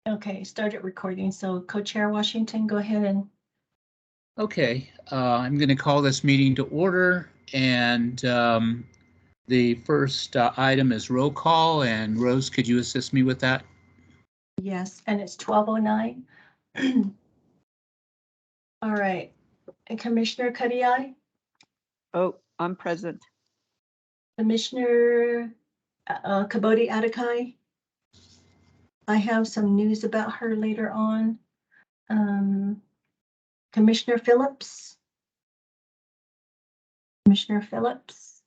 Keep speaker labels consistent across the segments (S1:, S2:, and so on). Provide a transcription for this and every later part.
S1: Okay, started recording. So Co-Chair Washington, go ahead and.
S2: Okay, I'm going to call this meeting to order, and the first item is roll call, and Rose, could you assist me with that?
S1: Yes, and it's 12:09. All right, and Commissioner Kadiai?
S3: Oh, I'm present.
S1: Commissioner Kabodi Adekai? I have some news about her later on. Commissioner Phillips? Commissioner Phillips?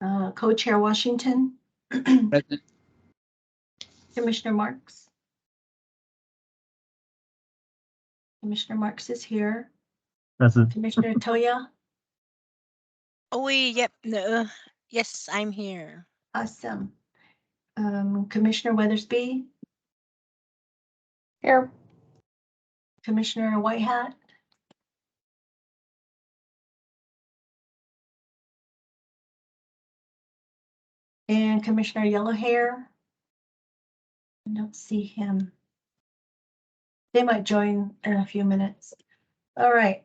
S1: Co-Chair Washington?
S2: Present.
S1: Commissioner Marks? Commissioner Marks is here.
S4: Present.
S1: Commissioner Toya?
S5: Oh, yep. No. Yes, I'm here.
S1: Awesome. Commissioner Weathersby? Here. Commissioner Whitehat? And Commissioner Yellowhair? I don't see him. They might join in a few minutes. All right.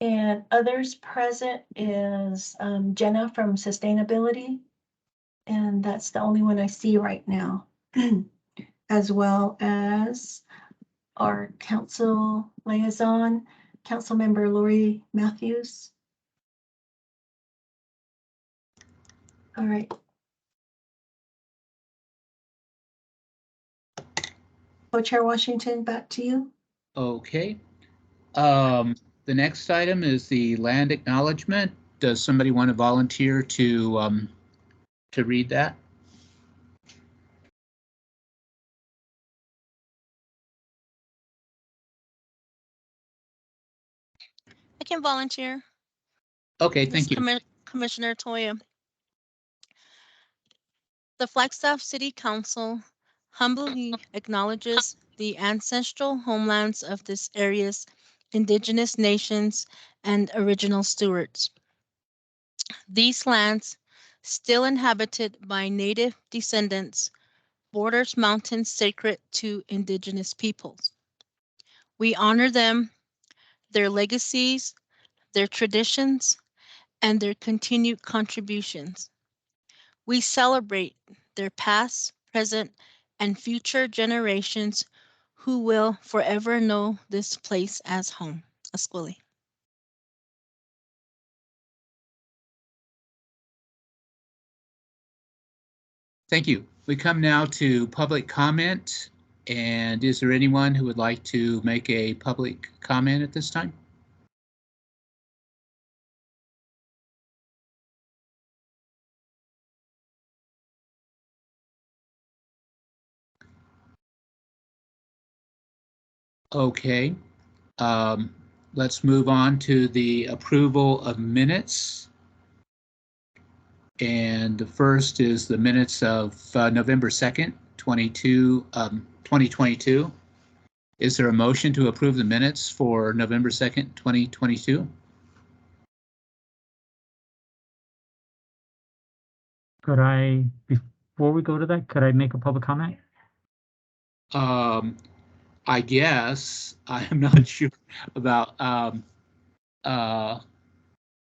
S1: And others present is Jenna from Sustainability. And that's the only one I see right now, as well as our council liaison, Council Member Lori Matthews. All right. Co-Chair Washington, back to you.
S2: Okay. The next item is the land acknowledgement. Does somebody want to volunteer to read that?
S5: I can volunteer.
S2: Okay, thank you.
S5: Commissioner Toya. The Flagstaff City Council humbly acknowledges the ancestral homelands of this area's indigenous nations and original stewards. These lands, still inhabited by native descendants, borders mountains sacred to indigenous peoples. We honor them, their legacies, their traditions, and their continued contributions. We celebrate their past, present, and future generations who will forever know this place as home. Asquili.
S2: Thank you. We come now to public comment. And is there anyone who would like to make a public comment at this time? Okay. Let's move on to the approval of minutes. And the first is the minutes of November 2nd, 2022. Is there a motion to approve the minutes for November 2nd, 2022?
S4: Could I, before we go to that, could I make a public comment?
S2: I guess. I'm not sure about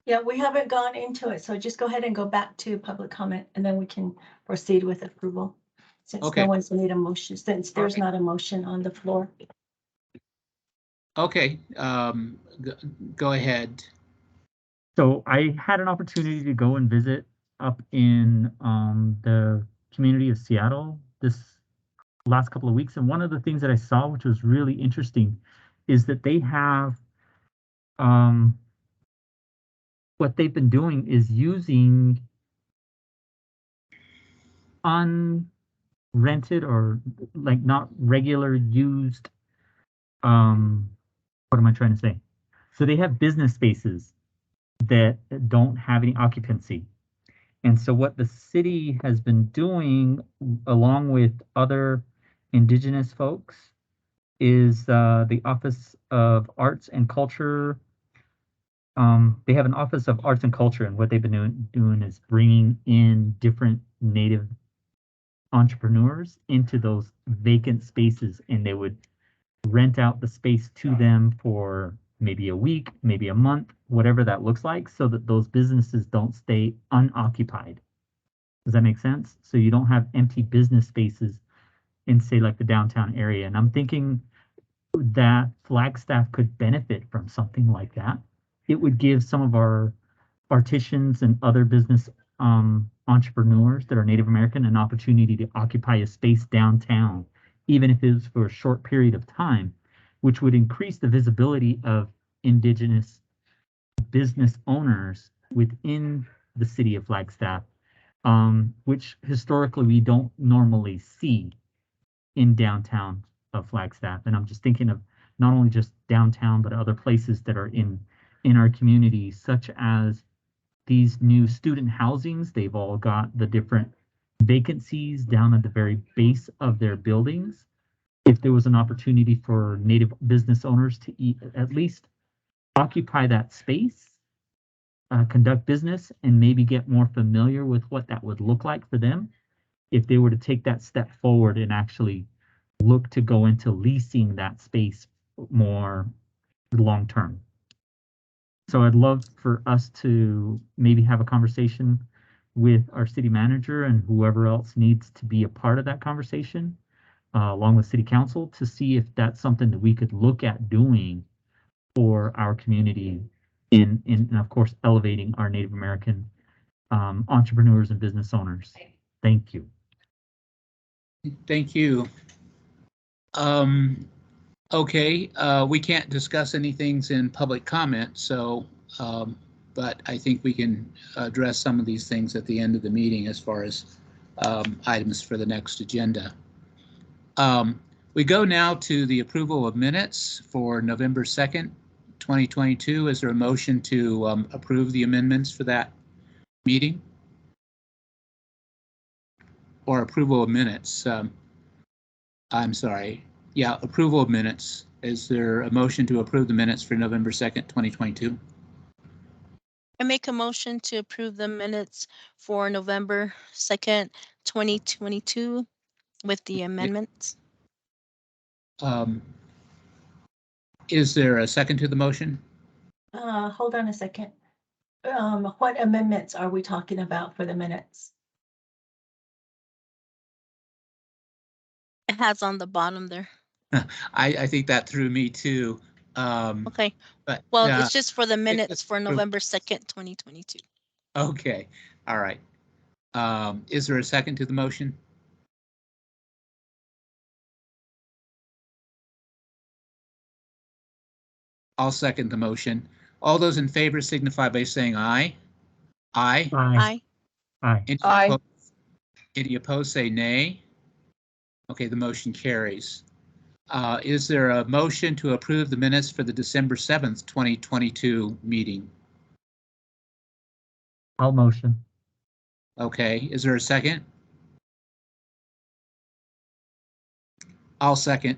S1: Yeah, we haven't gone into it, so just go ahead and go back to public comment, and then we can proceed with approval. Since
S2: Okay.
S1: no one's made a motion, since there's not a motion on the floor.
S2: Okay, go ahead.
S4: So I had an opportunity to go and visit up in the community of Seattle this last couple of weeks. And one of the things that I saw, which was really interesting, is that they have what they've been doing is using unrented or like not regular used, what am I trying to say? So they have business spaces that don't have any occupancy. And so what the city has been doing, along with other indigenous folks, is the Office of Arts and Culture. They have an Office of Arts and Culture, and what they've been doing is bringing in different Native entrepreneurs into those vacant spaces, and they would rent out the space to them for maybe a week, maybe a month, whatever that looks like, so that those businesses don't stay unoccupied. Does that make sense? So you don't have empty business spaces in, say, like the downtown area. And I'm thinking that Flagstaff could benefit from something like that. It would give some of our artisans and other business entrepreneurs that are Native American an opportunity to occupy a space downtown, even if it was for a short period of time, which would increase the visibility of Indigenous business owners within the city of Flagstaff, which historically we don't normally see in downtown of Flagstaff. And I'm just thinking of not only just downtown, but other places that are in our community, such as these new student housings. They've all got the different vacancies down at the very base of their buildings. If there was an opportunity for Native business owners to at least occupy that space, conduct business, and maybe get more familiar with what that would look like for them, if they were to take that step forward and actually look to go into leasing that space more long term. So I'd love for us to maybe have a conversation with our city manager and whoever else needs to be a part of that conversation, along with city council, to see if that's something that we could look at doing for our community and of course, elevating our Native American entrepreneurs and business owners. Thank you.
S2: Thank you. Okay, we can't discuss anything in public comment, so, but I think we can address some of these things at the end of the meeting as far as items for the next agenda. We go now to the approval of minutes for November 2nd, 2022. Is there a motion to approve the amendments for that meeting? Or approval of minutes? I'm sorry. Yeah, approval of minutes. Is there a motion to approve the minutes for November 2nd, 2022?
S5: I make a motion to approve the minutes for November 2nd, 2022 with the amendments.
S2: Is there a second to the motion?
S1: Hold on a second. What amendments are we talking about for the minutes?
S5: It has on the bottom there.
S2: I think that threw me too.
S5: Okay,
S2: But
S5: well, it's just for the minutes
S2: just
S5: for
S2: approve.
S5: November 2nd, 2022.
S2: Okay, all right. Is there a second to the motion? I'll second the motion. All those in favor signify by saying aye. Aye.
S4: Aye.
S5: Aye.
S4: Aye.
S2: Any opposed say nay. Okay, the motion carries. Is there a motion to approve the minutes for the December 7th, 2022 meeting?
S4: I'll motion.
S2: Okay, is there a second? I'll second.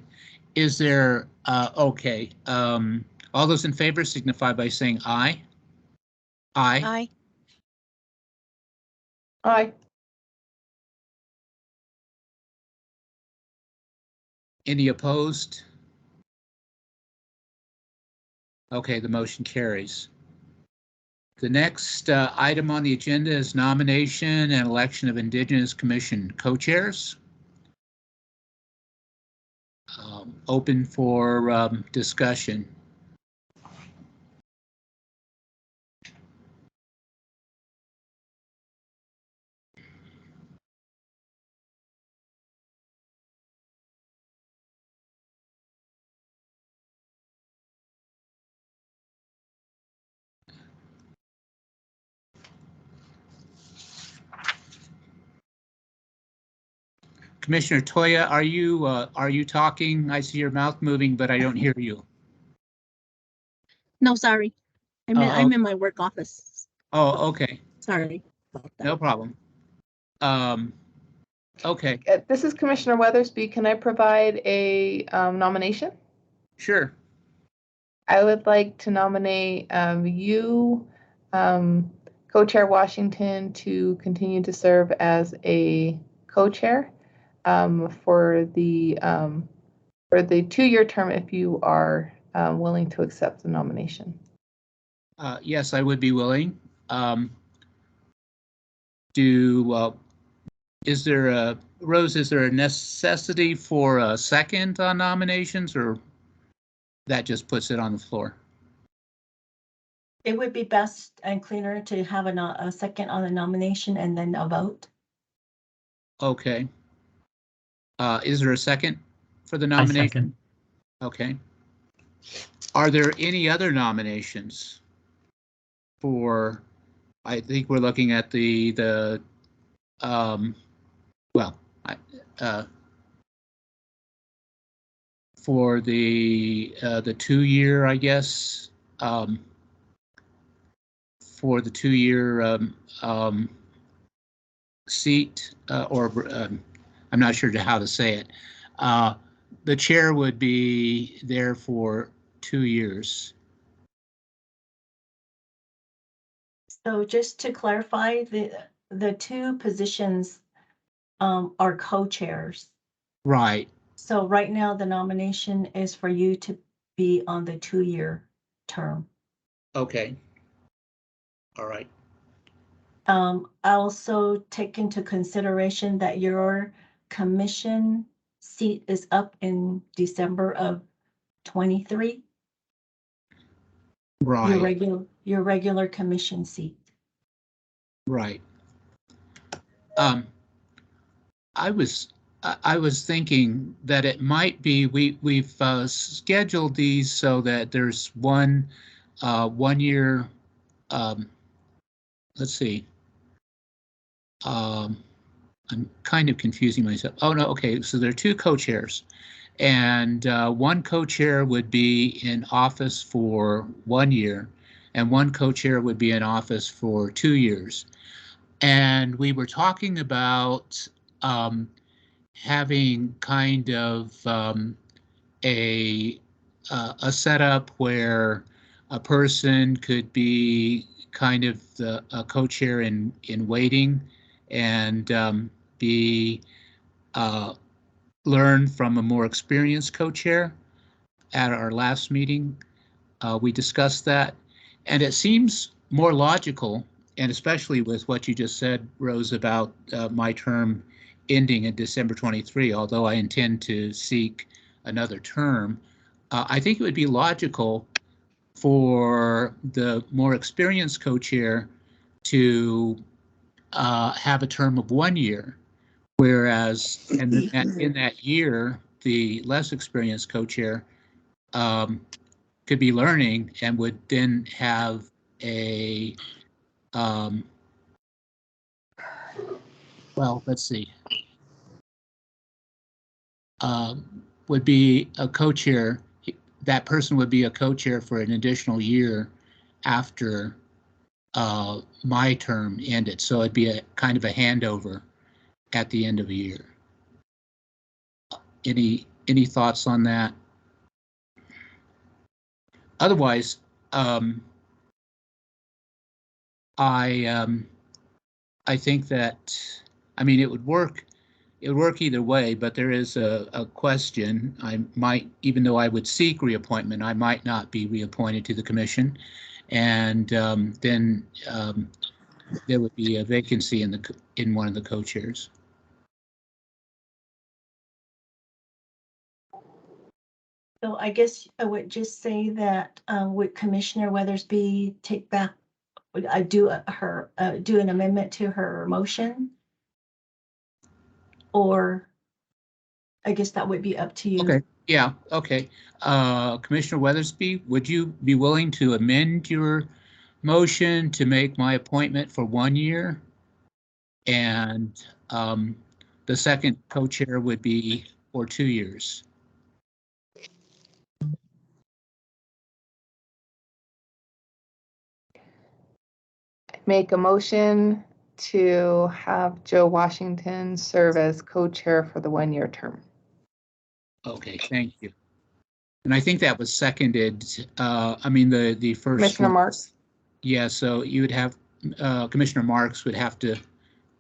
S2: Is there, okay, all those in favor signify by saying aye. Aye.
S5: Aye.
S3: Aye.
S2: Any opposed? Okay, the motion carries. The next item on the agenda is nomination and election of Indigenous Commission co-chairs. Open for discussion. Commissioner Toya, are you talking? I see your mouth moving, but I don't hear you.
S5: No, sorry. I'm in my work office.
S2: Oh, okay.
S5: Sorry about that.
S2: No problem. Okay,
S6: This is Commissioner Weathersby. Can I provide a nomination?
S2: sure.
S6: I would like to nominate you, Co-Chair Washington, to continue to serve as a co-chair for the 2-year term if you are willing to accept the nomination.
S2: Yes, I would be willing. Is there a, Rose, is there a necessity for a second on nominations, or that just puts it on the floor?
S1: It would be best and cleaner to have a second on the nomination and then a vote.
S2: Okay. Is there a second for the
S4: I
S2: nomination?
S4: second.
S2: Okay. Are there any other nominations for, I think we're looking at for the 2-year, I guess, for the 2-year seat, I'm not sure how to say it. The chair would be there for 2 years.
S1: So just to clarify, the two positions are co-chairs.
S2: Right.
S1: So right now, the nomination is for you to be on the 2-year term.
S2: Okay. All right.
S1: I also take into consideration that your commission seat is up in December of 23.
S2: Right.
S1: Your regular commission seat.
S2: Right. I was thinking that it might be we've scheduled these so that there's one 1-year. Let's see. I'm kind of confusing myself. Oh no, okay. So there are 2 co-chairs, and one co-chair would be in office for 1 year, and one co-chair would be in office for 2 years. And we were talking about having kind of a setup where a person could be kind of a co-chair in waiting and be learn from a more experienced co-chair. At our last meeting, we discussed that, and it seems more logical, and especially with what you just said, Rose, about my term ending in December 23, although I intend to seek another term, I think it would be logical for the more experienced co-chair to have a term of 1 year, whereas in that year, the less experienced co-chair could be learning and would then have a well, let's see, would be a co-chair. That person would be a co-chair for an additional year after my term ended. So it'd be a kind of a handover at the end of a year. Any thoughts on that? Otherwise, I think that, I mean, it would work either way, but there is a question. I might, even though I would seek reappointment, I might not be reappointed to the commission, and then there would be a vacancy in one of the co-chairs.
S1: So I guess I would just say that would Commissioner Weathersby take back, would I do do an amendment to her motion? Or I guess that would be up to you.
S2: Okay, yeah, okay. Commissioner Weathersby, would you be willing to amend your motion to make my appointment for 1 year? And the second co-chair would be for 2 years.
S6: Make a motion to have Joe Washington serve as co-chair for the 1-year term.
S2: Okay, thank you. And I think that was seconded. I mean, the first
S6: Commissioner
S2: one.
S6: Marks?
S2: Yeah, so you would have, Commissioner Marks would have to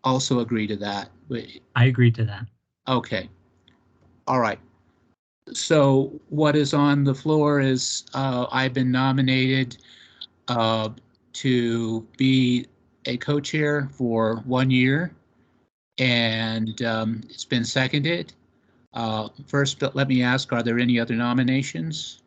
S2: also agree to that.
S4: I agree to that.
S2: Okay. All right. So what is on the floor is I've been nominated to be a co-chair for 1 year, and it's been seconded. First, let me ask, are there any other nominations?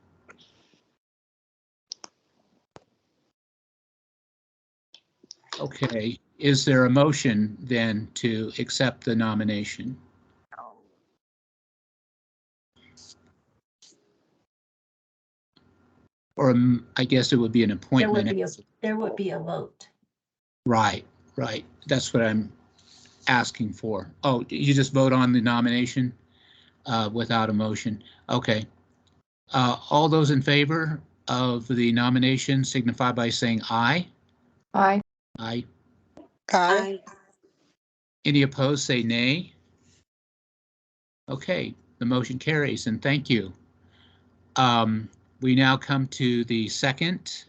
S2: Okay, is there a motion then to accept the nomination? Or I guess it would be an appointment.
S1: There would be a vote.
S2: Right, right. That's what I'm asking for. Oh, you just vote on the nomination without a motion. Okay. All those in favor of the nomination signify by saying aye.
S6: Aye.
S2: Aye.
S7: Aye.
S2: Any opposed, say nay. Okay, the motion carries, and thank you. We now come to the second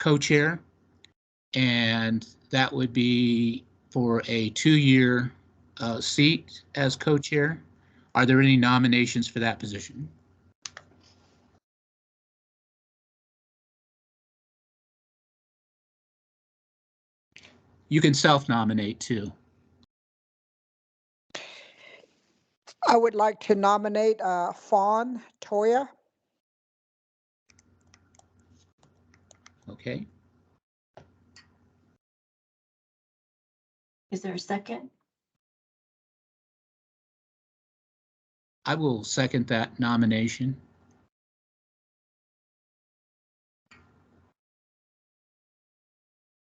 S2: co-chair, and that would be for a 2-year seat as co-chair. Are there any nominations for that position? You can self-nominate too.
S7: I would like to nominate Fawn Toya.
S2: Okay,
S1: Is there a second?
S2: I will second that nomination.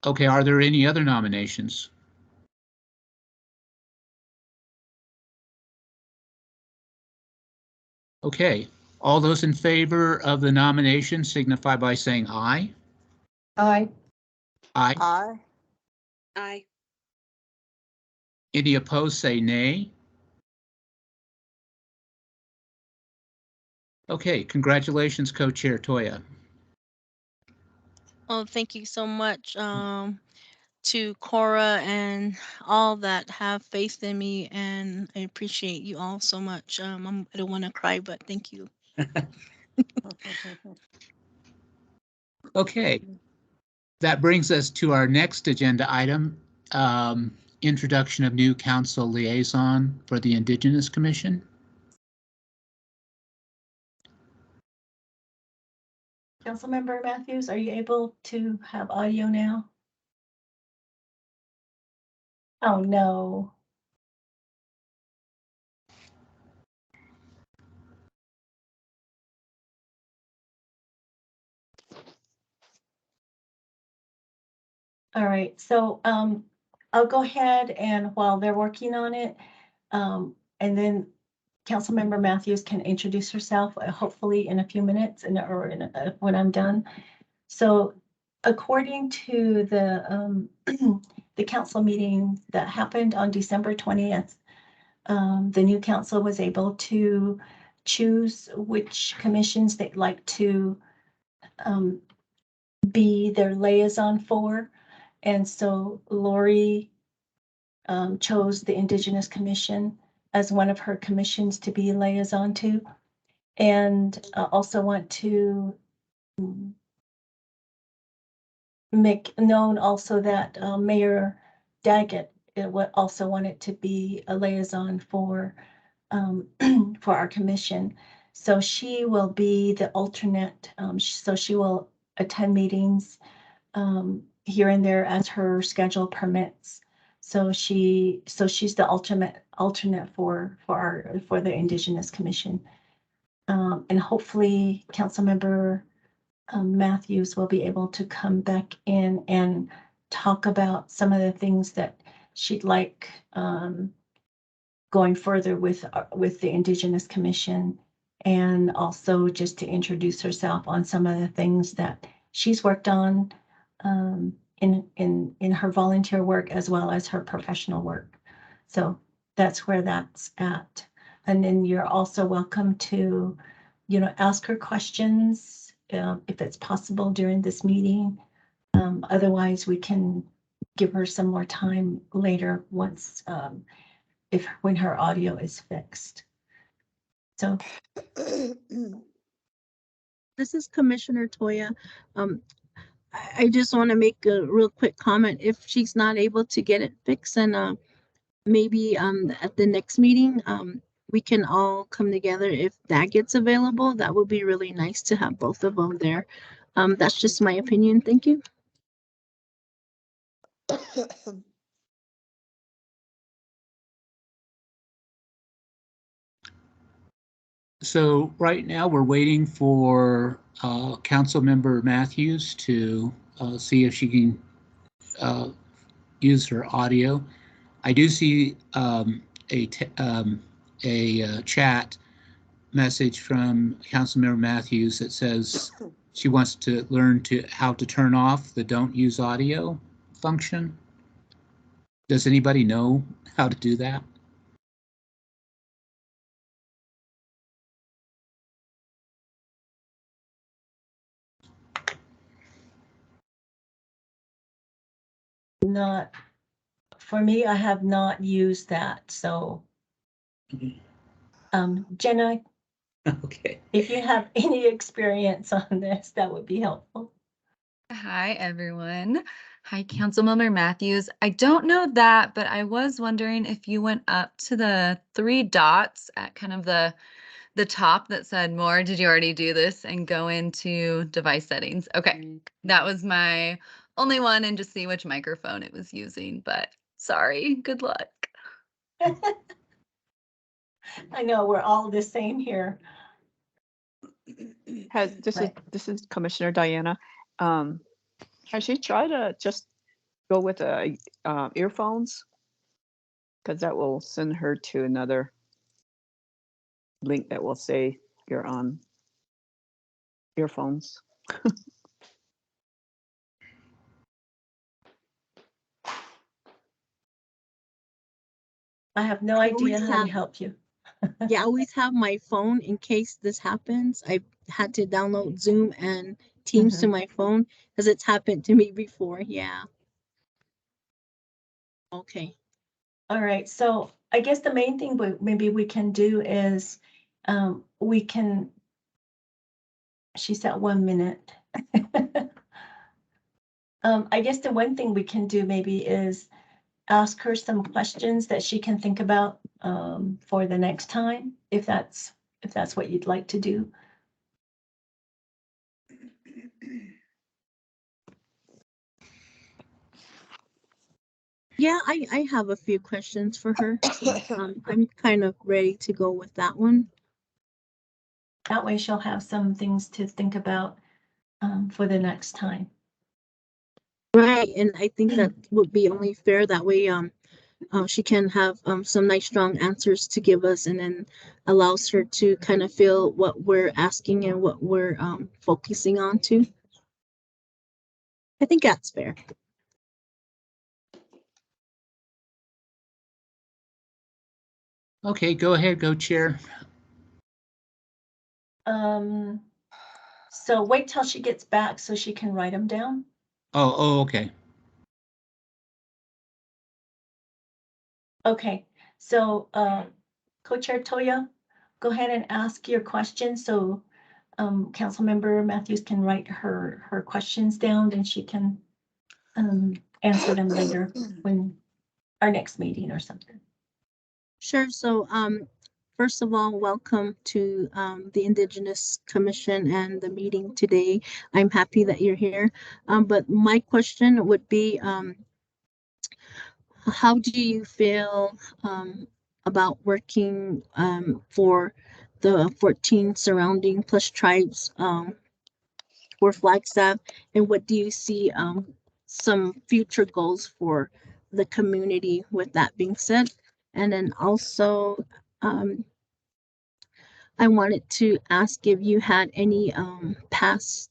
S2: Okay, are there any other nominations? Okay, all those in favor of the nomination signify by saying aye.
S6: Aye.
S2: Aye.
S7: Aye.
S8: Aye.
S2: Any opposed, say nay. Okay, congratulations, Co-Chair Toya.
S5: Oh, thank you so much to Cora and all that have faith in me, and I appreciate you all so much. I don't want to cry, but thank you.
S2: Okay, that brings us to our next agenda item, introduction of new council liaison for the Indigenous Commission.
S1: Councilmember Matthews, are you able to have audio now? Oh, no. All right, so I'll go ahead and while they're working on it, and then Councilmember Matthews can introduce herself, hopefully in a few minutes when I'm done. So according to the the council meeting that happened on December 20th, the new council was able to choose which commissions they'd like to be their liaison for. And so Lori chose the Indigenous Commission as one of her commissions to be liaison to. And also want to make known also that Mayor Daggett also wanted to be a liaison for for our commission. So she will be the alternate. So she will attend meetings here and there as her schedule permits. So she's the alternate for the Indigenous Commission. And hopefully Councilmember Matthews will be able to come back in and talk about some of the things that she'd like going further with the Indigenous Commission, and also just to introduce herself on some of the things that she's worked on in her volunteer work as well as her professional work. So that's where that's at. And then you're also welcome to, ask her questions if it's possible during this meeting. Otherwise, we can give her some more time later once, when her audio is fixed. So
S5: This is Commissioner Toya. I just want to make a real quick comment. If she's not able to get it fixed, and maybe at the next meeting, we can all come together. If that gets available, that would be really nice to have both of them there. That's just my opinion. Thank you.
S2: So right now we're waiting for Councilmember Matthews to see if she can use her audio. I do see a chat message from Councilmember Matthews that says she wants to learn how to turn off the don't use audio function. Does anybody know how to do that?
S1: not, for me, I have not used that. So, Jenna,
S2: Okay.
S1: if you have any experience on this, that would be helpful.
S8: Hi, everyone. Hi, Councilmember Matthews. I don't know that, but I was wondering if you went up to the three dots at kind of the top that said more. Did you already do this and go into device settings? Okay, that was my only one, and just see which microphone it was using, but sorry, good luck.
S1: I know we're all the same here.
S3: This is Commissioner Diana. Has she tried to just go with earphones? Because that will send her to another link that will say you're on earphones.
S1: I have no
S5: I
S1: idea
S5: always
S1: how to
S5: have-
S1: help you.
S5: Yeah, I always have my phone in case this happens. I had to download Zoom and Teams to my phone because it's happened to me before. Yeah. Okay.
S1: All right, so I guess the main thing maybe we can do is we can, she's at 1 minute. I guess the one thing we can do maybe is ask her some questions that she can think about for the next time, if that's what you'd like to do.
S5: Yeah, I have a few questions for her. So, I'm kind of ready to go with that one.
S1: That way she'll have some things to think about for the next time.
S5: Right, and I think that would be only fair. That way, she can have some nice strong answers to give us, and then allows her to kind of feel what we're asking and what we're focusing on to. I think that's fair.
S2: Okay, go ahead, go chair.
S1: So wait till she gets back so she can write them down.
S2: Oh, okay.
S1: Okay, so Co-Chair Toya, go ahead and ask your question so Councilmember Matthews can write her questions down, and she can answer them later when our next meeting or something.
S5: Sure. So, first of all, welcome to the Indigenous Commission and the meeting today. I'm happy that you're here. But my question would be, how do you feel about working for the 14 surrounding plus tribes for Flagstaff, and what do you see some future goals for the community with that being said? And then also, I wanted to ask if you had any past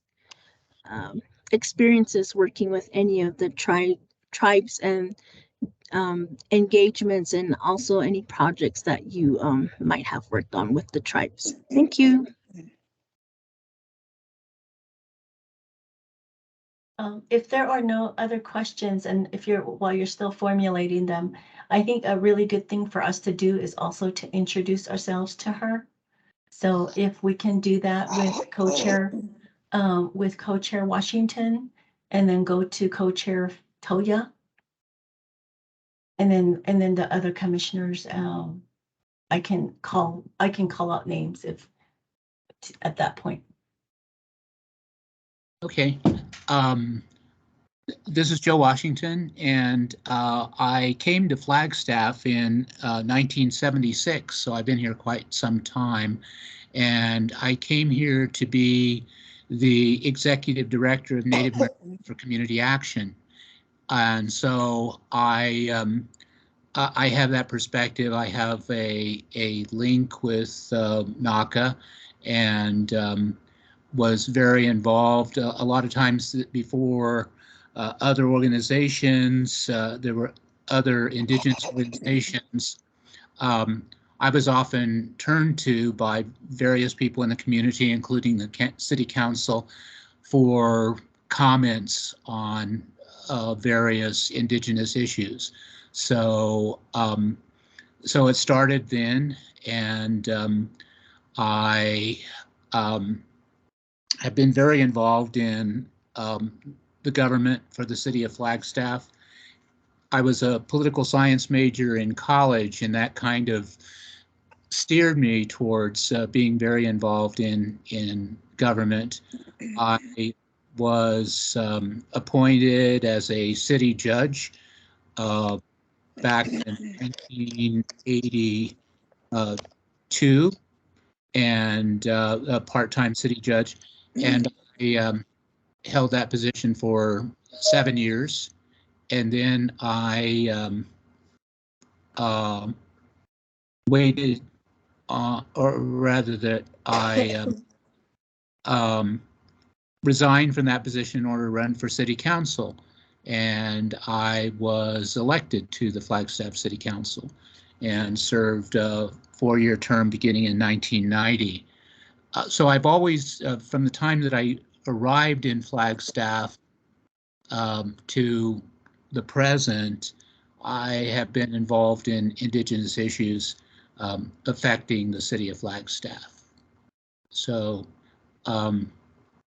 S5: experiences working with any of the tribes and engagements, and also any projects that you might have worked on with the tribes. Thank you.
S1: If there are no other questions, and while you're still formulating them, I think a really good thing for us to do is also to introduce ourselves to her. So if we can do that with co-chair Washington, and then go to co-chair Toya, and then the other commissioners, I can call out names at that point.
S2: Okay. This is Joe Washington, and I came to Flagstaff in 1976, so I've been here quite some time. And I came here to be the executive director of Native American for Community Action. And so I have that perspective. I have a link with NACA, and was very involved a lot of times before other organizations. There were other Indigenous organizations. I was often turned to by various people in the community, including the city council, for comments on various Indigenous issues. So so it started then, and I have been very involved in the government for the city of Flagstaff. I was a political science major in college, and that kind of steered me towards being very involved in government. I was appointed as a city judge back in 1982, and a part-time city judge, and I held that position for 7 years, and then I waited, or rather that I resigned from that position in order to run for city council, and I was elected to the Flagstaff City Council and served a 4-year term beginning in 1990. So I've always, from the time that I arrived in Flagstaff to the present, I have been involved in Indigenous issues affecting the city of Flagstaff. So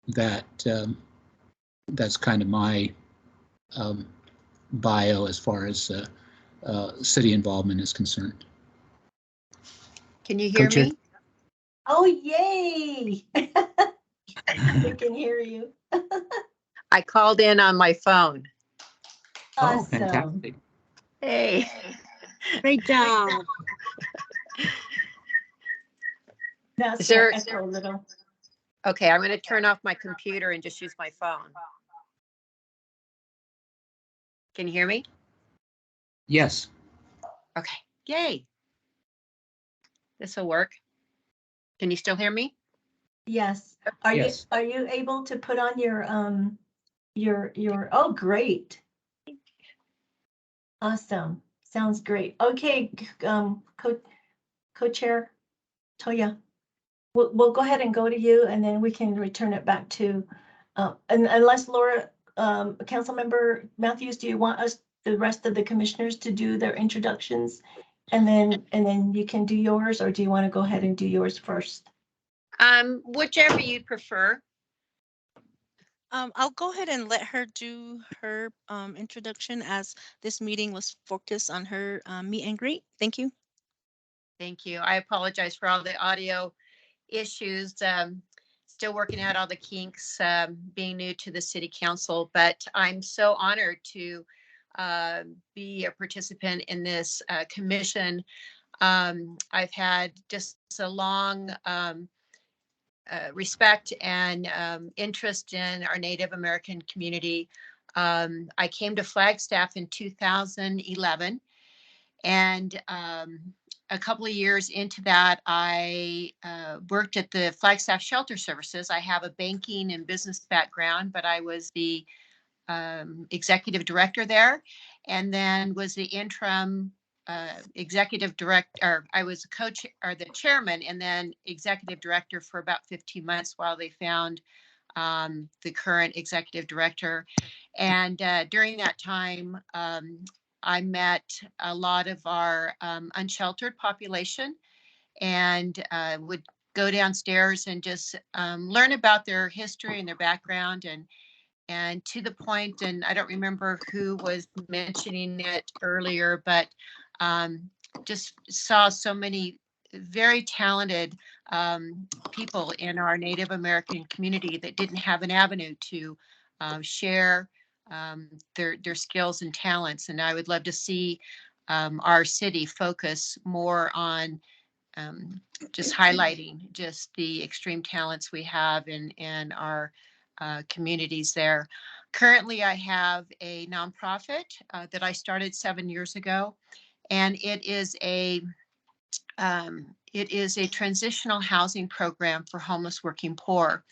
S2: that's kind of my bio as far as city involvement is concerned.
S9: Can you hear me?
S1: Oh, yay! We can hear you.
S9: I called in on my phone.
S2: Oh,
S1: Awesome.
S2: fantastic.
S9: Hey.
S5: Great job.
S1: That's
S9: Is there-
S1: echo a little.
S9: Okay, I'm going to turn off my computer and just use my phone. Can you hear me?
S2: Yes.
S9: Okay, yay. This will work. Can you still hear me?
S1: Yes.
S2: Yes.
S1: Are you able to put on your oh, great. Awesome. Sounds great. Okay, co-chair Toya. We'll go ahead and go to you, and then we can return it back to and unless Laura, Councilmember Matthews, do you want the rest of the commissioners to do their introductions, and then you can do yours, or do you want to go ahead and do yours first?
S9: Whichever you prefer.
S5: I'll go ahead and let her do her introduction, as this meeting was focused on her meet and greet. Thank you.
S9: Thank you. I apologize for all the audio issues. Still working out all the kinks, being new to the city council, but I'm so honored to be a participant in this commission. I've had just a long respect and interest in our Native American community. I came to Flagstaff in 2011, and a couple of years into that, I worked at the Flagstaff Shelter Services. I have a banking and business background, but I was the executive director there, and then was the interim executive director. I was a coach or the chairman, and then executive director for about 15 months while they found the current executive director. And during that time, I met a lot of our unsheltered population, and would go downstairs and just learn about their history and their background, and to the point, and I don't remember who was mentioning it earlier, but just saw so many very talented people in our Native American community that didn't have an avenue to share their skills and talents. And I would love to see our city focus more on just highlighting just the extreme talents we have in our communities there. Currently, I have a nonprofit that I started 7 years ago, and it is a transitional housing program for homeless working poor.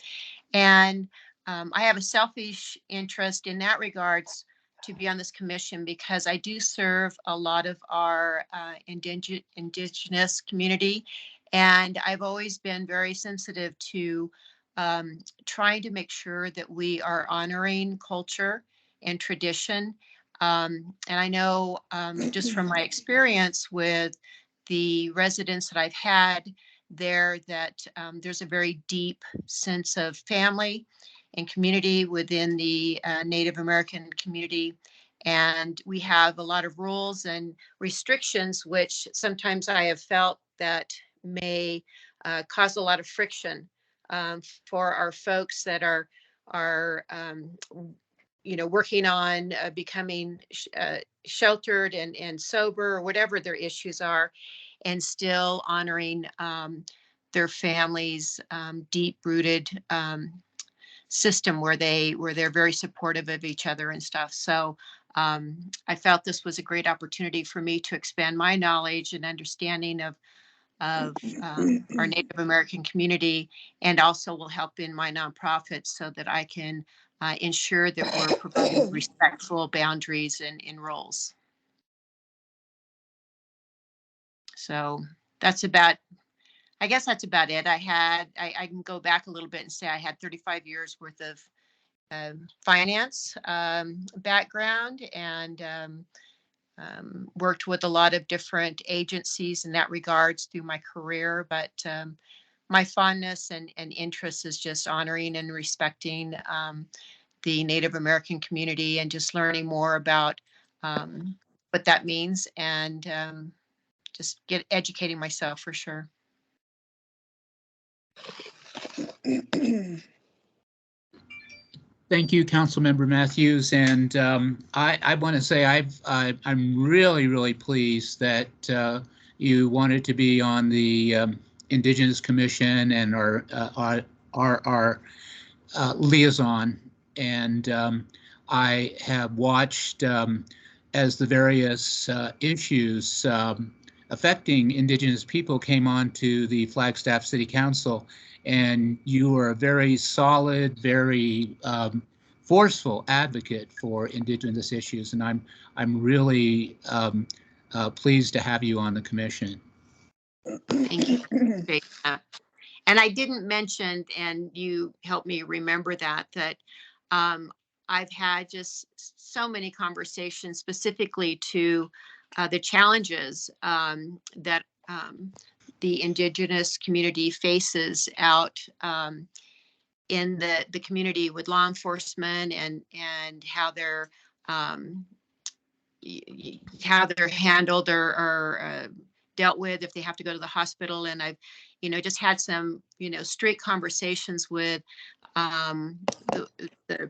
S9: And I have a selfish interest in that regards to be on this commission because I do serve a lot of our indigenous community. And I've always been very sensitive to trying to make sure that we are honoring culture and tradition. And I know just from my experience with the residents that I've had there that there's a very deep sense of family and community within the Native American community. And we have a lot of rules and restrictions, which sometimes I have felt that may cause a lot of friction for our folks that are working on becoming sheltered and sober, or whatever their issues are, and still honoring their families' deep-rooted system where they're very supportive of each other and stuff. So I felt this was a great opportunity for me to expand my knowledge and understanding of our Native American community, and also will help in my nonprofit so that I can ensure that we're providing respectful boundaries and roles. So I guess that's about it. I can go back a little bit and say I had 35 years worth of finance background, and worked with a lot of different agencies in that regards through my career. But my fondness and interest is just honoring and respecting the Native American community and just learning more about what that means, and just educating myself for sure.
S2: Thank you, Councilmember Matthews. And I want to say I'm really, really pleased that you wanted to be on the Indigenous Commission and our liaison. And I have watched as the various issues affecting Indigenous people came on to the Flagstaff City Council, and you are a very solid, very forceful advocate for Indigenous issues, and I'm really pleased to have you on the commission.
S9: Thank you. And I didn't mention, and you helped me remember that I've had just so many conversations specifically to the challenges that the Indigenous community faces out in the community with law enforcement, and how they're handled or dealt with if they have to go to the hospital. And I've just had some straight conversations with the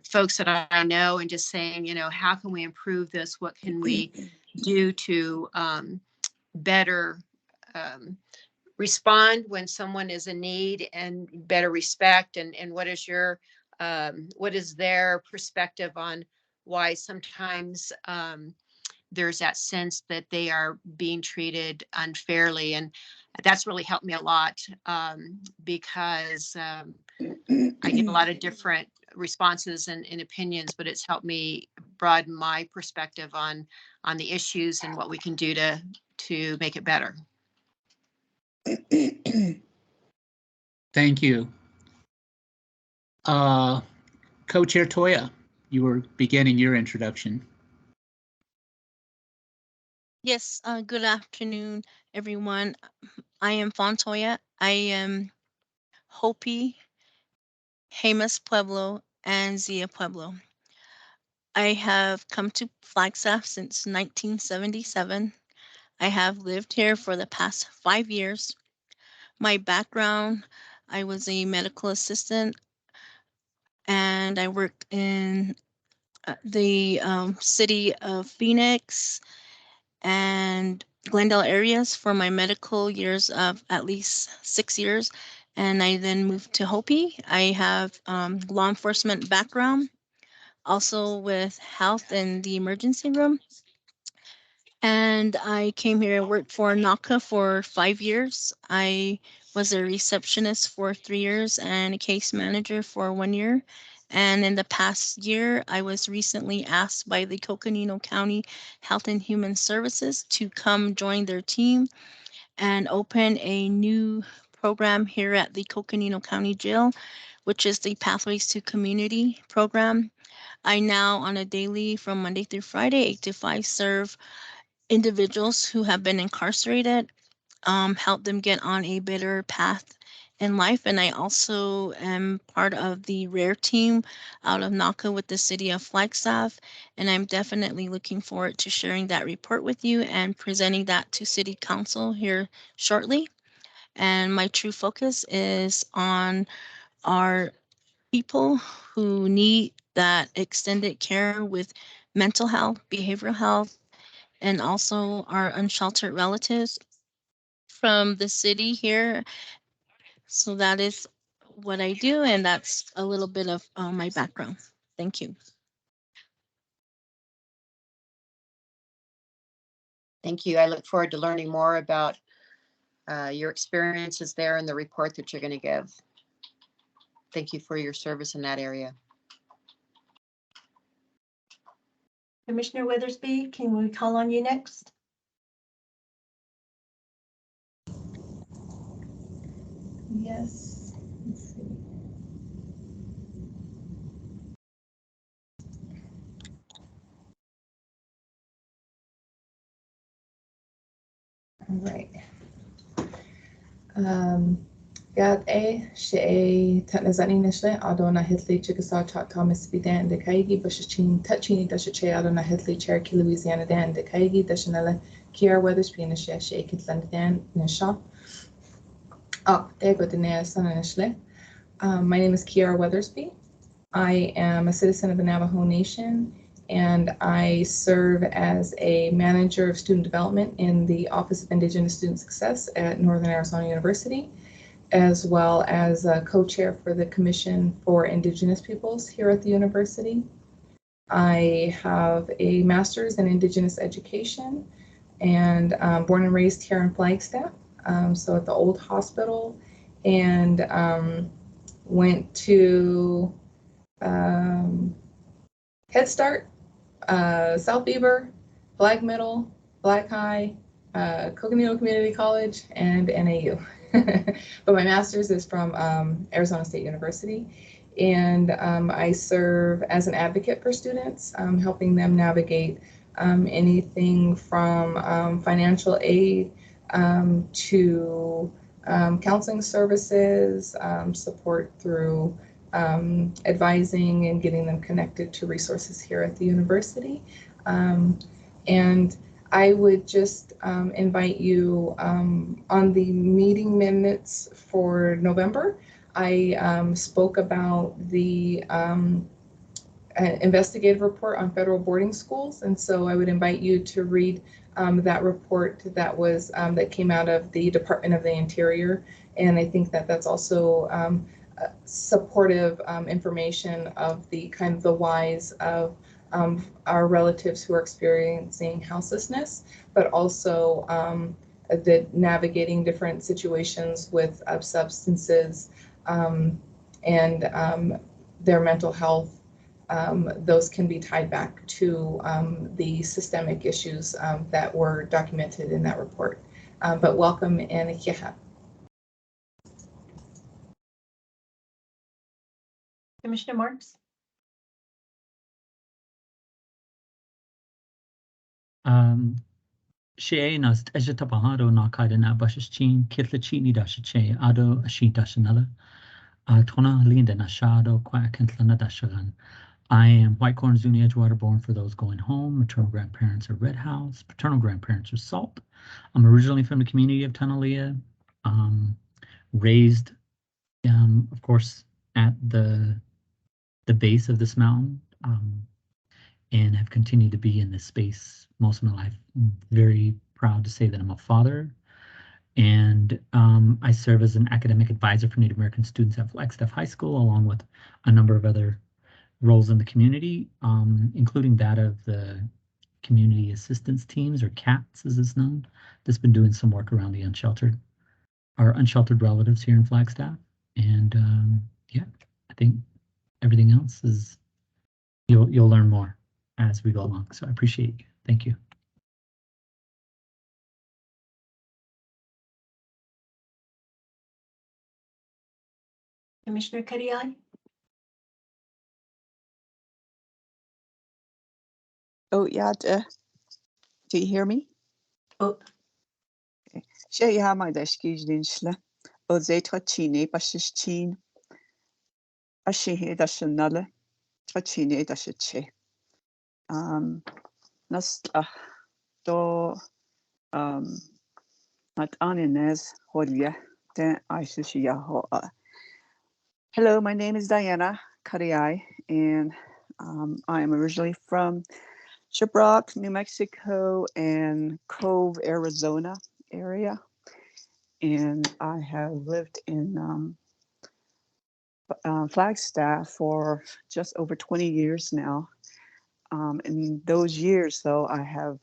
S9: folks that I know, and just saying, how can we improve this? What can we do to better respond when someone is in need, and better respect, and what is their perspective on why sometimes there's that sense that they are being treated unfairly. And that's really helped me a lot, because I get a lot of different responses and opinions, but it's helped me broaden my perspective on the issues and what we can do to make it better.
S2: Thank you. Co-Chair Toya, you were beginning your introduction.
S5: Yes, good afternoon, everyone. I am Fontoya. I am Hopi, Jemez Pueblo, and Zia Pueblo. I have come to Flagstaff since 1977. I have lived here for the past 5 years. My background, I was a medical assistant and I worked in the city of Phoenix and Glendale areas for my medical years of at least 6 years. And I then moved to Hopi. I have law enforcement background, also with health in the emergency room. And I came here and worked for NACA for 5 years. I was a receptionist for 3 years and a case manager for 1 year. And in the past year, I was recently asked by the Coconino County Health and Human Services to come join their team and open a new program here at the Coconino County Jail, which is the Pathways to Community program. I now, on a daily from Monday through Friday, 8 to 5, serve individuals who have been incarcerated, help them get on a better path in life. And I also am part of the RARE team out of NACA with the city of Flagstaff. And I'm definitely looking forward to sharing that report with you and presenting that to City Council here shortly. And my true focus is on our people who need that extended care with mental health, behavioral health, and also our unsheltered relatives from the city here. So that is what I do, and that's a little bit of my background. Thank you.
S9: Thank you. I look forward to learning more about your experiences there and the report that you're going to give. Thank you for your service in that area.
S1: Commissioner Withersby, can we call on you next? Yes. Let's see. All right. Gad A, She Tatnazani Nishle, Adona Hitley, Chickasaw, Choctaw, Mississippi Dan, the Kaigi, Bushachin, Touchini, Dashache, Adona Hitley, Cherokee, Louisiana Dan, the Kaigi, Dashanella, Kiara Weathersby, Nishle, She Kitland Dan, Nisha. Oh, there you go, Dana Son Nishle. My name is Kiara Weathersby. I am a citizen of the Navajo Nation, and I serve as a manager of student development in the Office of Indigenous Student Success at Northern Arizona University, as well as a co-chair for the Commission for Indigenous Peoples here at the university. I have a master's in Indigenous education and born and raised here in Flagstaff, so at the old hospital, and went to Head Start, South Beaver, Black Middle, Black High, Coconino Community College, and NAU. But my master's is from Arizona State University. And I serve as an advocate for students, helping them navigate anything from financial aid to counseling services, support through advising and getting them connected to resources here at the university. And I would just invite you on the meeting minutes for November. I spoke about the investigative report on federal boarding schools, and so I would invite you to read that report that was that came out of the Department of the Interior, and I think that that's also supportive information of the kind of the whys of
S6: our relatives who are experiencing houselessness, but also the navigating different situations with substances and their mental health. Those can be tied back to the systemic issues that were documented in that report. But welcome and kiha.
S1: Commissioner Marks?
S4: She nas ejeta bahado na kaida na bashichin kitla chini dashiche ado ashi dashanala. Tona linda na shado kwa kentlana dashagan. I am White Corn Zuni Edgewater, born for those going home. Maternal grandparents are Red House. Paternal grandparents are Salt. I'm originally from the community of Tunalia, raised, of course, at the base of this mountain, and have continued to be in this space most of my life. I'm very proud to say that I'm a father, and I serve as an academic advisor for Native American students at Flagstaff High School, along with a number of other roles in the community, including that of the community assistance teams, or CATS as it's known, that's been doing some work around the our unsheltered relatives here in Flagstaff. And yeah, I think everything else is, you'll learn more as we go along. So I appreciate you. Thank you.
S1: Commissioner Kariai?
S3: Oh, yeah. Do you hear me?
S1: Oh,
S3: She ya my deshkij dinshle. O zetra chine bashishin. Ashihe dashanala. Trachine dashiche. Nasta do not anines hodya. Den Aishishiyaho. Hello, my name is Diana Kariai, and I am originally from Shiprock, New Mexico, and Cove, Arizona area. And I have lived in Flagstaff for just over 20 years now. In those years, though, I have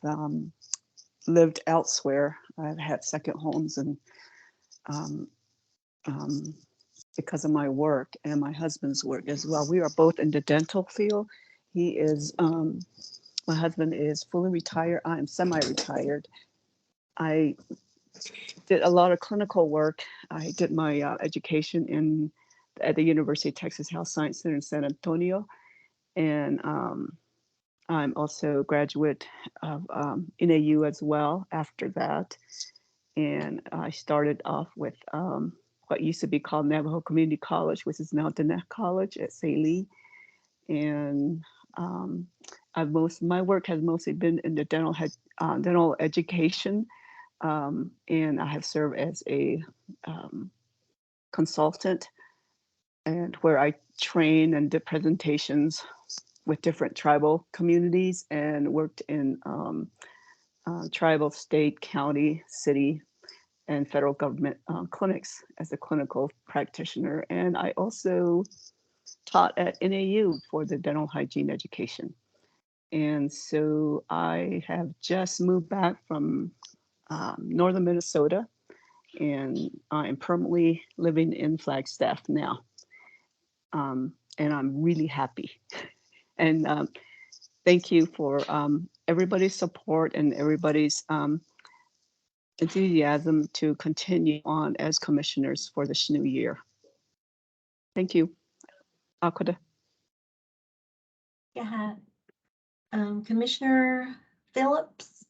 S3: lived elsewhere. I've had second homes, and because of my work and my husband's work as well. We are both in the dental field. He is, my husband is fully retired. I am semi-retired. I did a lot of clinical work. I did my education at the University of Texas Health Science Center in San Antonio. And I'm also a graduate of NAU as well after that. And I started off with what used to be called Navajo Community College, which is now Diné College at Saley. And my work has mostly been in the dental education. And I have served as a consultant, and where I train and did presentations with different tribal communities, and worked in tribal, state, county, city, and federal government clinics as a clinical practitioner. And I also taught at NAU for the dental hygiene education. And so I have just moved back from northern Minnesota, and I'm permanently living in Flagstaff now. And I'm really happy. And thank you for everybody's support and everybody's enthusiasm to continue on as commissioners for this new year. Thank you. Akoda.
S1: yeah. Commissioner Phillips?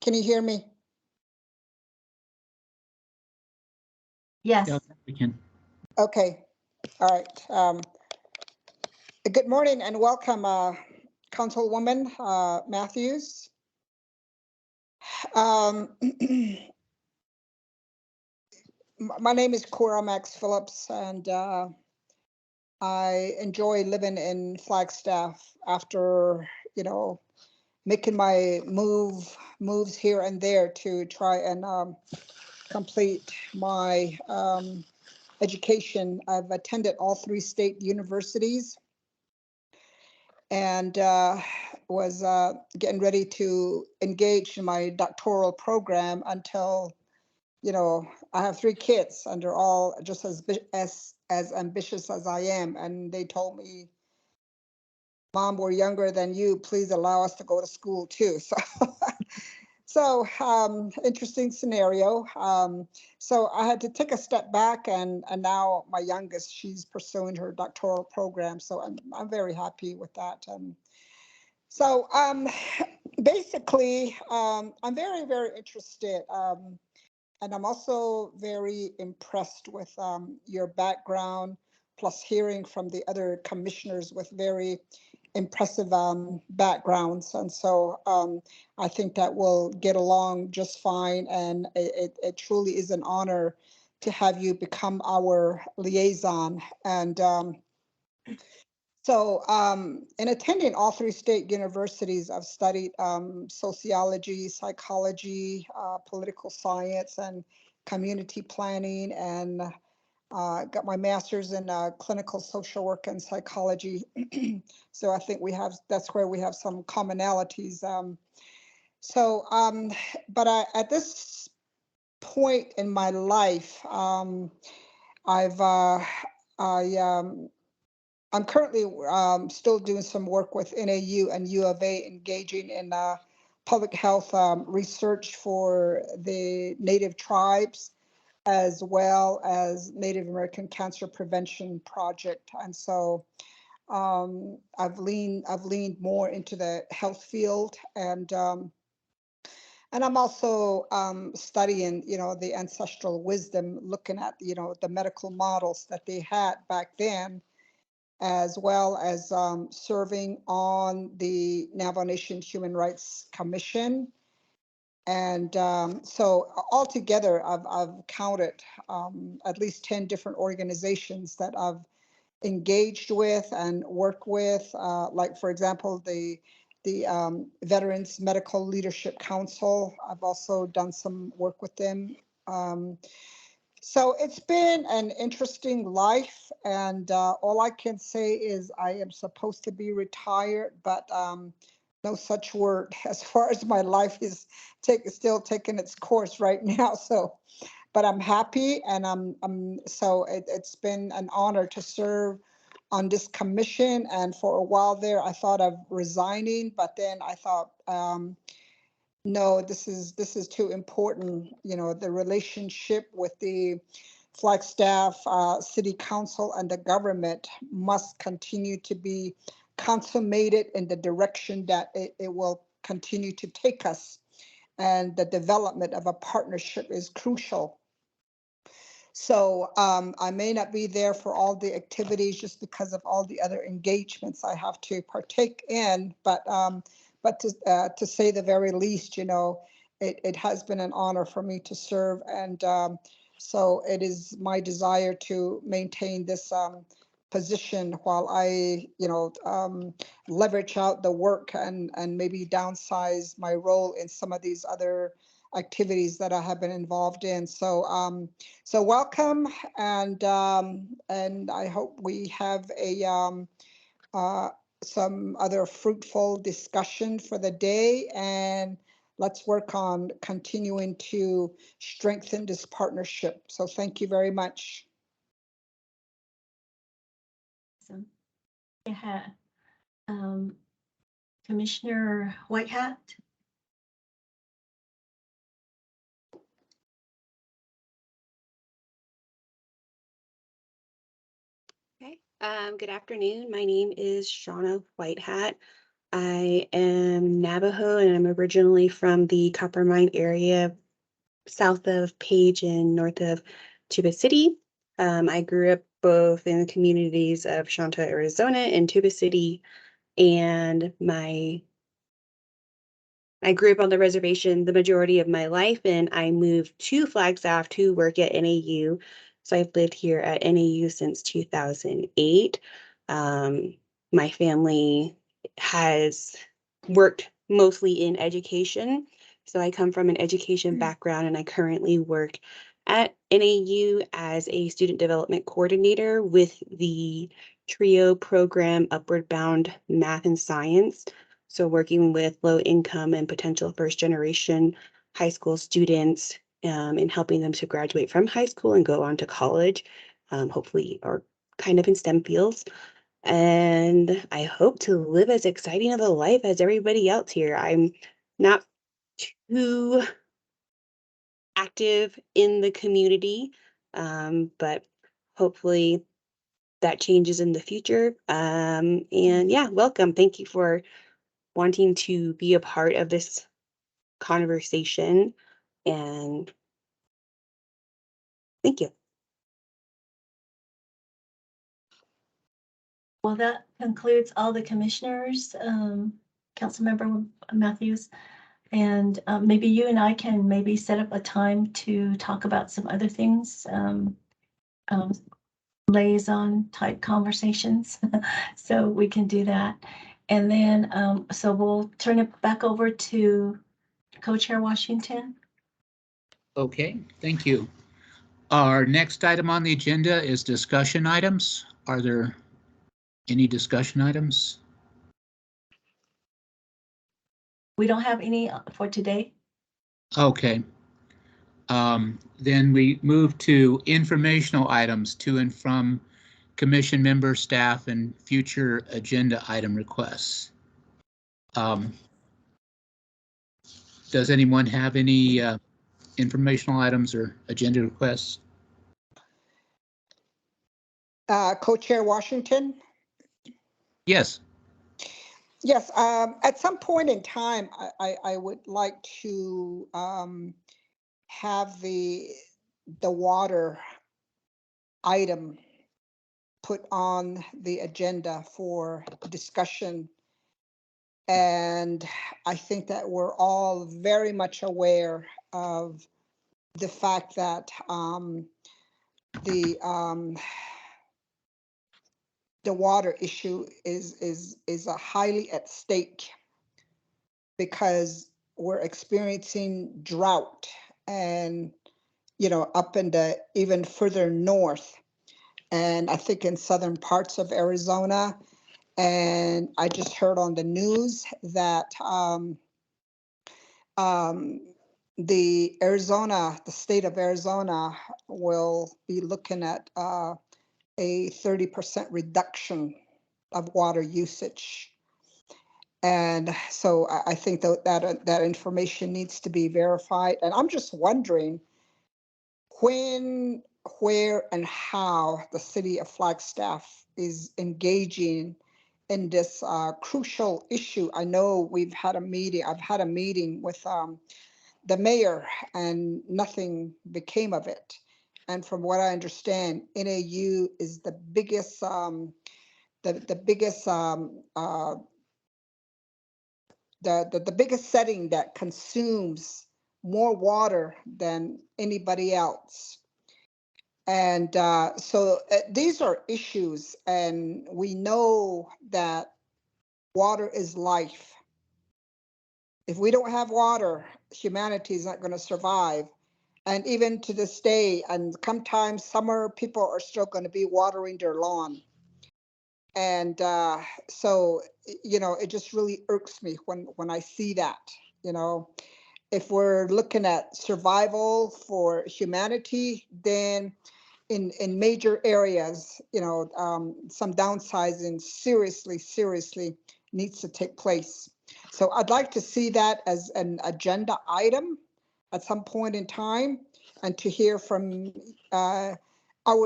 S7: Can you hear me?
S1: Yes.
S2: Yeah, we can.
S7: Okay. All right. Good morning and welcome, Councilwoman Matthews. My name is Cora Max Phillips, and I enjoy living in Flagstaff after, making my moves here and there to try and complete my education. I've attended all 3 state universities and was getting ready to engage in my doctoral program until, I have 3 kids and they're all just as ambitious as I am. And they told me, Mom, we're younger than you. Please allow us to go to school too. So interesting scenario. So I had to take a step back, and now my youngest, she's pursuing her doctoral program. So I'm very happy with that. So basically, I'm very, very interested. And I'm also very impressed with your background, plus hearing from the other commissioners with very impressive backgrounds. And so I think that we'll get along just fine. And it truly is an honor to have you become our liaison. And so in attending all 3 state universities, I've studied sociology, psychology, political science, and community planning, and got my master's in clinical social work and psychology. So I think that's where we have some commonalities. But at this point in my life, I'm currently still doing some work with NAU and U of A, engaging in public health research for the Native tribes, as well as Native American Cancer Prevention Project. And so I've leaned more into the health field, and I'm also studying, the ancestral wisdom, looking at, the medical models that they had back then, as well as serving on the Navajo Nation Human Rights Commission. And so altogether, I've counted at least 10 different organizations that I've engaged with and worked with, like, for example, the Veterans Medical Leadership Council. I've also done some work with them. So it's been an interesting life, and all I can say is I am supposed to be retired, but no such word as far as my life is still taking its course right now. So, but I'm happy, and so it's been an honor to serve on this commission. And for a while there, I thought of resigning, but then I thought, no, this is too important. The relationship with the Flagstaff City Council and the government must continue to be consummated in the direction that it will continue to take us. And the development of a partnership is crucial. So I may not be there for all the activities just because of all the other engagements I have to partake in, but to say the very least, it has been an honor for me to serve, and so it is my desire to maintain this position while I, leverage out the work and maybe downsize my role in some of these other activities that I have been involved in. So so welcome, and I hope we have some other fruitful discussion for the day, and let's work on continuing to strengthen this partnership. So thank you very much.
S1: Awesome. Yeah. Commissioner Whitehat.
S10: Okay. Good afternoon. My name is Shauna Whitehat. I am Navajo, and I'm originally from the Copper Mine area south of Page and north of Tuba City. I grew up both in the communities of Shanta, Arizona and Tuba City, and I grew up on the reservation the majority of my life, and I moved to Flagstaff to work at NAU So I've lived here at NAU since 2008. My family has worked mostly in education. So I come from an education background, and I currently work at NAU as a student development coordinator with the TRIO program, Upward Bound Math and Science. So working with low income and potential first generation high school students, and helping them to graduate from high school and go on to college, hopefully, or kind of in STEM fields. And I hope to live as exciting of a life as everybody else here. I'm not too active in the community, but hopefully that changes in the future. And yeah, welcome. Thank you for wanting to be a part of this conversation. And thank you.
S1: Well, that concludes all the commissioners, Councilmember Matthews. And maybe you and I can maybe set up a time to talk about some other things, liaison type conversations. So we can do that. And then, so we'll turn it back over to Co-Chair Washington.
S2: Okay, thank you. Our next item on the agenda is discussion items. Are there any discussion items?
S1: We don't have any for today.
S2: Okay. Then we move to informational items to and from commission members, staff, and future agenda item requests. Does anyone have any informational items or agenda requests?
S7: Co-Chair Washington?
S2: Yes.
S7: Yes, at some point in time, I would like to have the water item put on the agenda for discussion. And I think that we're all very much aware of the fact that the water issue is a highly at stake, because we're experiencing drought, and up in the even further north, and I think in southern parts of Arizona. And I just heard on the news that the state of Arizona will be looking at a 30% reduction of water usage. And so I think that information needs to be verified. And I'm just wondering when, where, and how the city of Flagstaff is engaging in this crucial issue. I know we've had a meeting, I've had a meeting with the mayor, and nothing became of it. And from what I understand, NAU is the biggest the biggest setting that consumes more water than anybody else. And so these are issues, and we know that water is life. If we don't have water, humanity is not going to survive. And even to this day, and sometimes summer, people are still going to be watering their lawn. And so, it just really irks me when I see that. If we're looking at survival for humanity, then in major areas, some downsizing seriously needs to take place. So I'd like to see that as an agenda item at some point in time, and to hear from our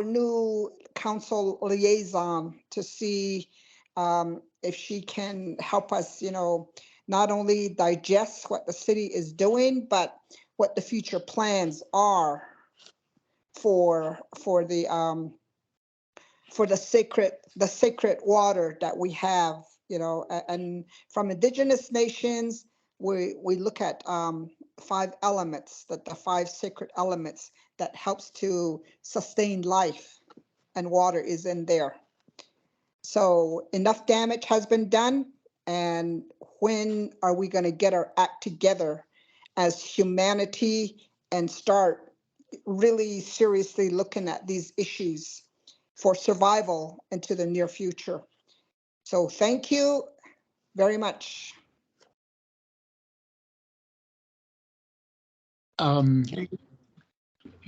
S7: new council liaison to see if she can help us, not only digest what the city is doing, but what the future plans are for the sacred water that we have, and from Indigenous nations, we look at 5 elements, that the 5 sacred elements that helps to sustain life, and water is in there. So enough damage has been done, and when are we going to get our act together as humanity and start really seriously looking at these issues for survival into the near future? So thank you very much.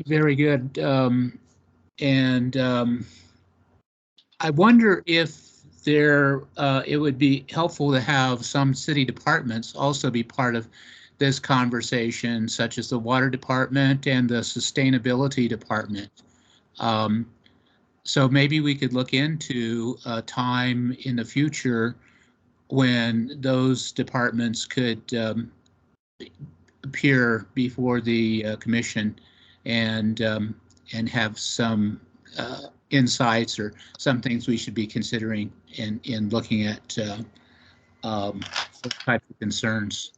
S2: Very good. And I wonder if it would be helpful to have some city departments also be part of this conversation, such as the water department and the sustainability department. So maybe we could look into a time in the future when those departments could appear before the commission and have some insights or some things we should be considering in looking at those types of concerns.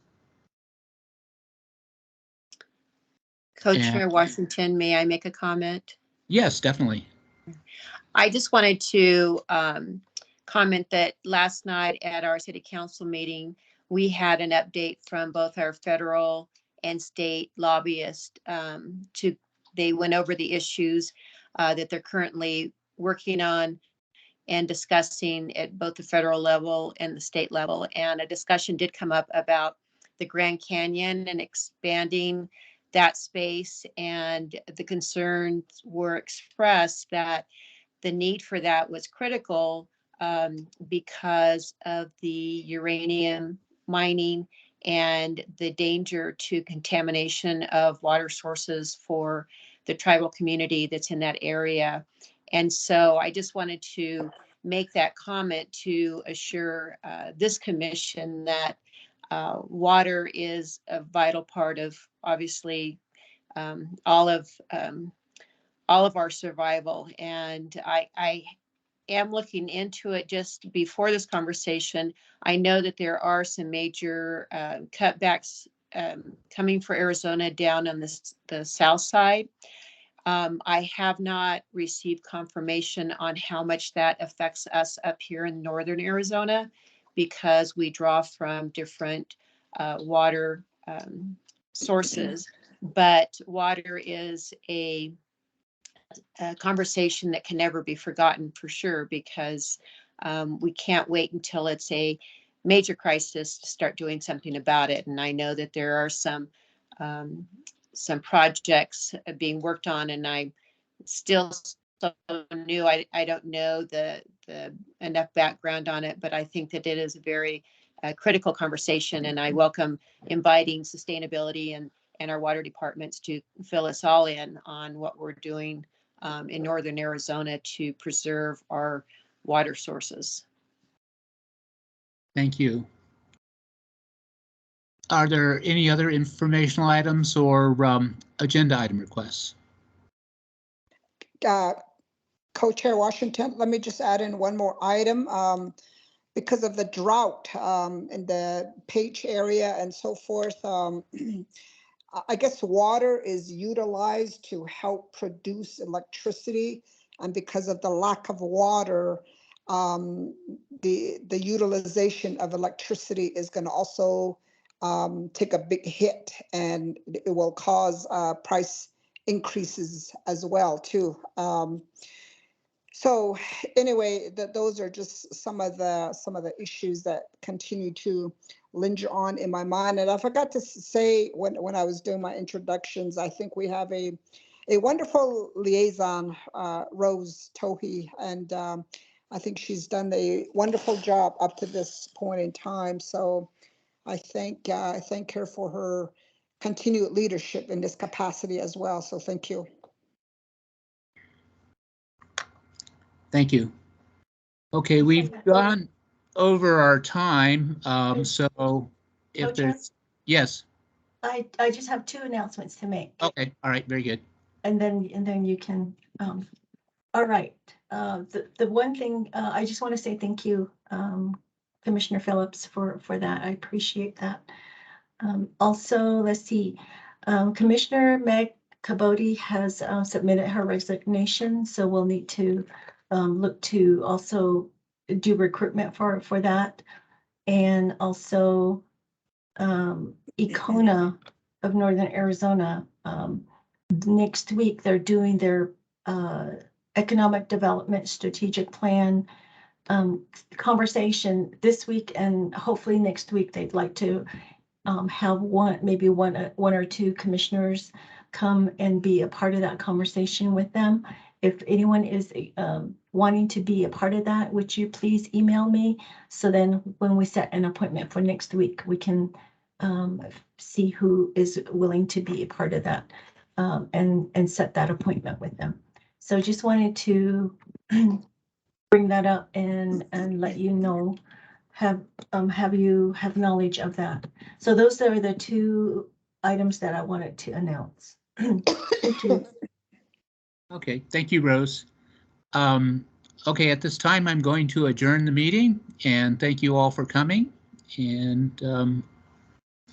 S9: Co-Chair Washington, may I make a comment?
S2: Yes, definitely.
S9: I just wanted to comment that last night at our city council meeting, we had an update from both our federal and state lobbyists. They went over the issues that they're currently working on and discussing at both the federal level and the state level. And a discussion did come up about the Grand Canyon and expanding that space. And the concerns were expressed that the need for that was critical because of the uranium mining and the danger to contamination of water sources for the tribal community that's in that area. And so I just wanted to make that comment to assure this commission that water is a vital part of, obviously, all of our survival. And I am looking into it just before this conversation. I know that there are some major cutbacks coming for Arizona down on the south side. I have not received confirmation on how much that affects us up here in northern Arizona, because we draw from different water sources. But water is a conversation that can never be forgotten, for sure, because we can't wait until it's a major crisis to start doing something about it. And I know that there are some projects being worked on, and I'm still so new. I don't know the enough background on it, but I think that it is a very critical conversation, and I welcome inviting sustainability and our water departments to fill us all in on what we're doing in northern Arizona to preserve our water sources.
S2: Thank you. Are there any other informational items or agenda item requests?
S7: Co-Chair Washington, let me just add in one more item. Because of the drought in the Page area and so forth, I guess water is utilized to help produce electricity, and because of the lack of water, the utilization of electricity is going to also take a big hit, and it will cause price increases as well too. So anyway, those are just some of the issues that continue to linger on in my mind. And I forgot to say when I was doing my introductions, I think we have a wonderful liaison, Rose Tohi, and I think she's done a wonderful job up to this point in time. So I thank her for her continued leadership in this capacity as well. So thank you.
S2: Thank you. Okay, we've gone over our time. So if there's, yes.
S1: I just have 2 announcements to make.
S2: Okay, all right, very good.
S1: And then you can, all right. The one thing, I just want to say thank you, Commissioner Phillips, for that. I appreciate that. Also, let's see, Commissioner Meg Caboti has submitted her resignation, so we'll need to look to also do recruitment for that. And also Econa of Northern Arizona, next week they're doing their economic development strategic plan conversation this week, and hopefully next week they'd like to have maybe one or two commissioners come and be a part of that conversation with them. If anyone is wanting to be a part of that, would you please email me? So then when we set an appointment for next week, we can see who is willing to be a part of that and set that appointment with them. So just wanted to bring that up and let you know, have you have knowledge of that. So those are the two items that I wanted to announce. Thank you.
S2: Okay, thank you, Rose. Okay, at this time, I'm going to adjourn the meeting, and thank you all for coming. And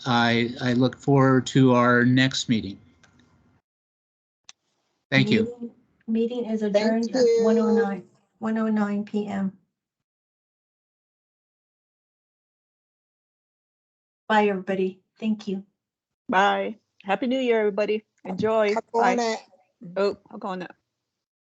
S2: I look forward to our next meeting. Thank you.
S1: Meeting is adjourned at
S7: you.
S1: 1:09 p.m. Bye, everybody. Thank you.
S3: Bye. Happy New Year, everybody. Enjoy. Bye.
S7: Kapona.
S3: Oh, I'm going to.